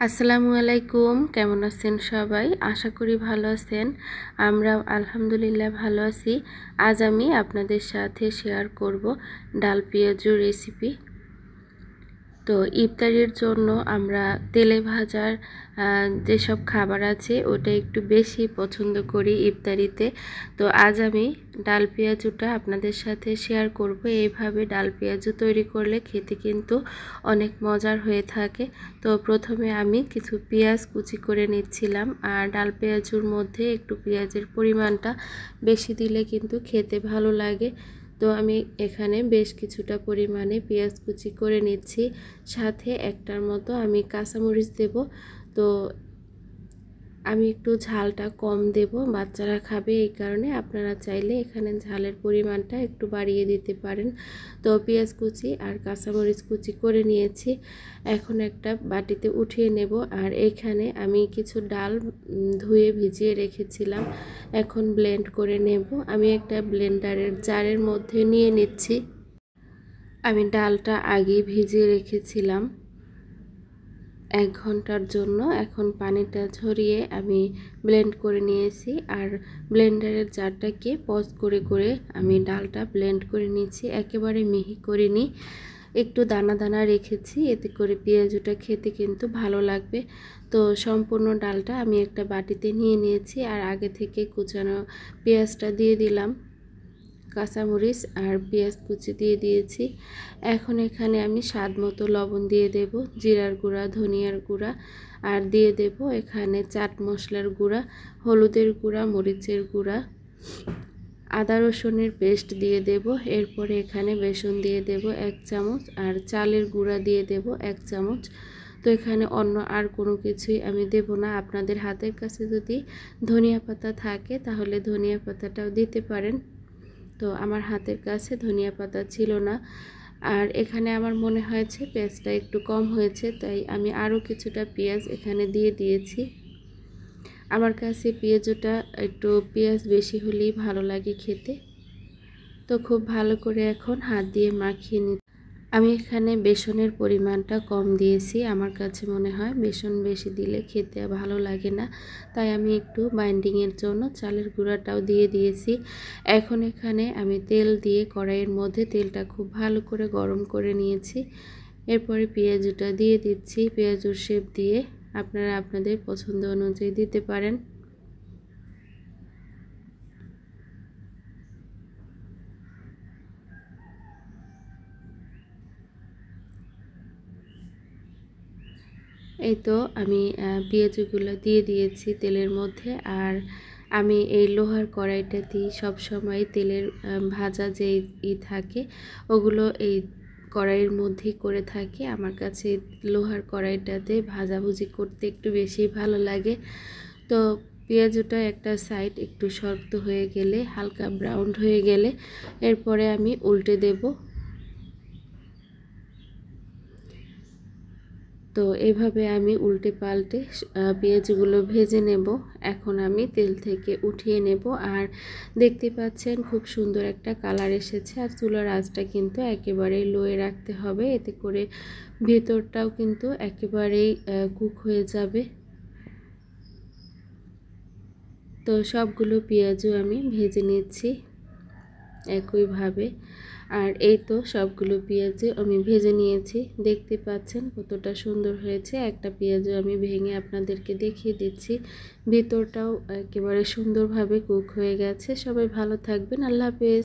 আসসালামু আলাইকুম, কেমন আছেন সবাই? আশা করি ভালো আছেন। আমরা আলহামদুলিল্লাহ ভালো আছি। আজ আমি আপনাদের সাথে শেয়ার করব ডাল পেঁয়াজুর রেসিপি। তো ইফতারির জন্য আমরা তেলে ভাজার যেসব খাবার আছে ওটা একটু বেশি পছন্দ করি ইফতারিতে। তো আজ আমি ডাল পেঁয়াজুটা আপনাদের সাথে শেয়ার করব। এইভাবে ডাল পেঁয়াজু তৈরি করলে খেতে কিন্তু অনেক মজার হয়ে থাকে। তো প্রথমে আমি কিছু পেঁয়াজ কুচি করে নিচ্ছিলাম, আর ডাল পেঁয়াজুর মধ্যে একটু পেঁয়াজের পরিমাণটা বেশি দিলে কিন্তু খেতে ভালো লাগে। তো আমি এখানে বেশ কিছুটা পরিমাণে পেঁয়াজ কুচি করে নিচ্ছি, সাথে একটার মতো আমি কাঁচামরিচ দেব। তো আমি একটু ঝালটা কম দেব, বাচ্চারা খাবে, এই কারণে আপনারা চাইলে এখানে ঝালের পরিমাণটা একটু বাড়িয়ে দিতে পারেন। তো পেঁয়াজ কুচি আর কাঁচামরিচ কুচি করে নিয়েছি, এখন একটা বাটিতে উঠিয়ে নেব। আর এইখানে আমি কিছু ডাল ধুয়ে ভিজিয়ে রেখেছিলাম, এখন ব্লেন্ড করে নেব। আমি একটা ব্লেন্ডারের জারের মধ্যে নিয়ে নিচ্ছি। আমি ডালটা আগে ভিজিয়ে রেখেছিলাম 1 ঘন্টার জন্য, এখন পানিটা ঝরিয়ে আমি ব্লেন্ড করে নিয়েছি। আর ব্লেন্ডারের জারটাকে পজ করে করে আমি ডালটা ব্লেন্ড করে নিয়েছি, একেবারে মিহি করিনি, একটু দানা দানা রেখেছি, এতে করে পেঁয়াজুটা খেতে কিন্তু ভালো লাগবে। তো সম্পূর্ণ ডালটা আমি একটা বাটিতে নিয়ে নিয়েছি, আর আগে থেকে কুচানো পেঁয়াজটা দিয়ে দিলাম, কাঁচামরিচ আর পেঁয়াজ কুচি দিয়ে দিয়েছি। এখন এখানে আমি স্বাদ মতো লবণ দিয়ে দেব, জিরার গুঁড়া, ধনিয়ার গুঁড়া, আর দিয়ে দেব এখানে চাট মশলার গুঁড়া, হলুদের গুঁড়া, মরিচের গুঁড়া, আদা রসুনের পেস্ট দিয়ে দেব। এরপরে এখানে বেসন দিয়ে দেব 1 চামচ, আর চালের গুঁড়া দিয়ে দেব 1 চামচ। তো এখানে অন্য আর কোনো কিছুই আমি দেব না। আপনাদের হাতের কাছে যদি ধনিয়া পাতা থাকে তাহলে ধনিয়া পাতাটাও দিতে পারেন। তো আমার হাতের কাছে ধনিয়া পাতা ছিল না, আর এখানে আমার মনে হয়েছে পেঁয়াজটা একটু কম হয়েছে, তাই আমি আরও কিছুটা পেঁয়াজ এখানে দিয়ে দিয়েছি। আমার কাছে পেঁয়াজটা একটু পেঁয়াজ বেশি হলেই ভালো লাগে খেতে। তো খুব ভালো করে এখন হাত দিয়ে মাখিয়ে নিই। আমি এখানে বেসনের পরিমাণটা কম দিয়েছি, আমার কাছে মনে হয় বেসন বেশি দিলে খেতে ভালো লাগে না, তাই আমি একটু বাইন্ডিংয়ের জন্য চালের গুঁড়াটাও দিয়ে দিয়েছি। এখন এখানে আমি তেল দিয়ে কড়াইয়ের মধ্যে তেলটা খুব ভালো করে গরম করে নিয়েছি। এরপরে পেঁয়াজুটা দিয়ে দিচ্ছি, পেঁয়াজুর শেপ দিয়ে আপনারা আপনাদের পছন্দ অনুযায়ী দিতে পারেন। এই তো আমি পেঁয়াজগুলো দিয়ে দিয়েছি তেলের মধ্যে। আর আমি এই লোহার কড়াইটাতেই সবসময় তেলের ভাজা যে থাকে ওগুলো এই কড়াইয়ের মধ্যেই করে থাকি। আমার কাছে লোহার কড়াইটাতে ভাজাভুজি করতে একটু বেশি ভালো লাগে। তো পেঁয়াজটা একটা সাইড একটু শক্ত হয়ে গেলে, হালকা ব্রাউন হয়ে গেলে, এরপরে আমি উল্টে দেব। তো এভাবে আমি উল্টে পাল্টে পেঁয়াজগুলো ভেজে নেব। এখন আমি তেল থেকে উঠিয়ে নেব। আর দেখতে পাচ্ছেন খুব সুন্দর একটা কালার এসেছে। আর চুলার আঁচটা কিন্তু একেবারেই লোয়ে রাখতে হবে, এতে করে ভেতরটাও কিন্তু একেবারেই কুক হয়ে যাবে। তো সবগুলো পেঁয়াজও আমি ভেজে নিচ্ছি একইভাবে। আর এই তো সবগুলো পেঁয়াজও আমি ভেজে নিয়েছি, দেখতে পাচ্ছেন কতটা সুন্দর হয়েছে। একটা পেঁয়াজও আমি ভেঙে আপনাদেরকে দেখিয়ে দিচ্ছি, ভিতরটাও একেবারে সুন্দরভাবে কুক হয়ে গেছে। সবাই ভালো থাকবেন, আল্লাহ হাফেজ।